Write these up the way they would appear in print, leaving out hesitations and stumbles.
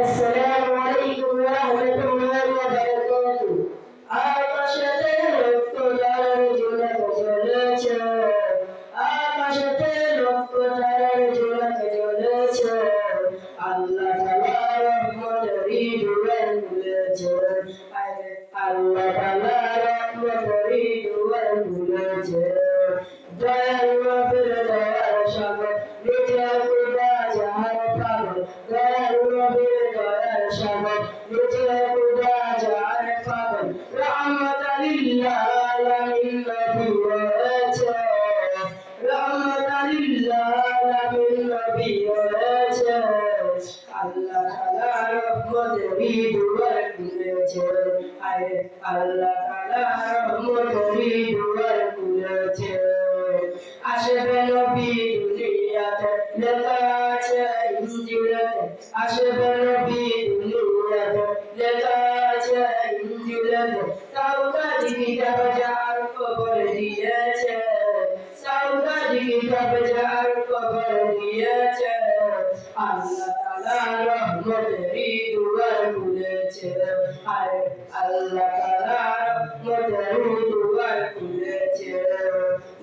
আসসালামু আলাইকুম ওয়া রাহমাতুল্লাহি ওয়া বারাকাতুহু। আকাশেতে লক্ষ তারার ঝুলক জ্বলেছে, আকাশেতে লক্ষ তারার ঝুলক জ্বলেছে। আল্লাহ তাআলার রহমতের দুয়ার খুলেছে, আল্লাহ তাআলার রহমতের দুয়ার খুলেছে। দয়াল রবের দয়ার সাগর নিচে খুদা যাহার পাগল, দয়াল রবের দয়ার সাগর নিচে খুদা যাহার পাগল। রহমতাল লিল আলামিন নবী হয়েছে, রহমতাল লিল আলামিন নবী হয়েছে। আল্লাহ তাআলা রহমতের দুয়ার খুলেছে, আল্লাহ তাআলা রহমতের দুয়ার খুলেছে। আসবে নবী দুনিয়াতে লেখা আছে ইনজিলেতে, আসবে নবী দুনিয়াতে লেখা আছে ইনজিলেতে। তাওরাত কিতাব যার কবর দিয়েছে, তাওরাত কিতাব যার কবর দিয়েছে। আল্লাহ তাআলা রহমতের দুয়ার খুলেছে, আল্লাহ তাআলা রহমতের দুয়ার খুলেছে।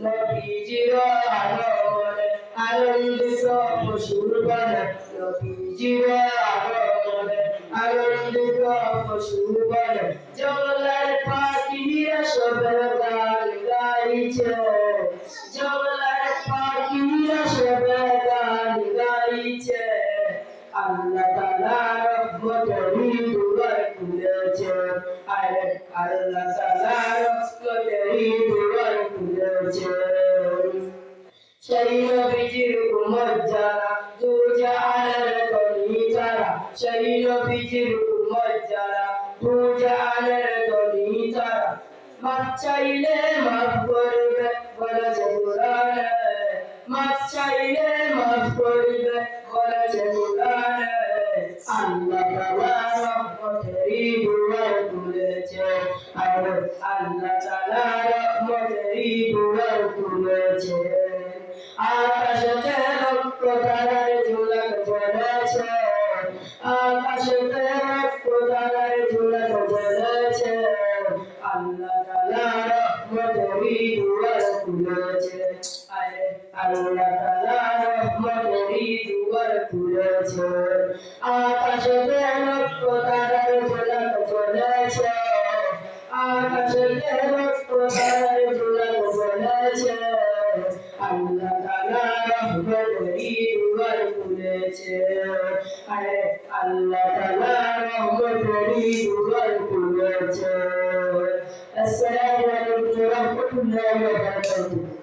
নবীজির আগমনে আনন্দিত পশুর বনে, নবীজির আগমনে আনন্দিত পশুর বনে। জঙ্গলের পাখিরা সবে গান গাইছে, জঙ্গলের পাখিরা সবে গান গাইছে। আল্লাহ তাআলা রহমতের দুয়ার খুলেছে, আল্লাহ তাআলা রহমতের দুয়ার খুলেছে। সেই নবীজির উম্মত যারা দুজাহানের ধনী তারা, সেই নবীজির উম্মত যারা দুজাহানের ধনী তারা। মাফ চাইলে মাফ করবে বলেছে কোরআনে, মাফ চাইলে মাফ করবে বলেছে কোরআনে। আল্লাহ তাআলা রহমতের দুয়ার খুলেছে, আল্লাহ তাআলা রহমতের দুয়ার খুলেছে। আকাশেতে লক্ষ তারার ঝুলক জ্বলেছে, আকাশেতে লক্ষ তারার ঝুলক জ্বলেছে। আল্লাহ তাআলা রহমতের দুয়ার খুলেছে, আল্লাহ তাআলা রহমতের দুয়ার খুলেছে। আকাশেতে লক্ষ তারার ঝুলক জ্বলেছে, আকাশেতে লক্ষ তারার ঝুলক জ্বলেছে। আল্লাহ তাআলা রহমতের দুয়ার খুলেছে, আল্লাহ তাআলা রহমতের দুয়ার খুলেছে। আসসালামু আলাইকুম ওয়া রাহমাতুল্লাহি ওয়া বারাকাতুহু।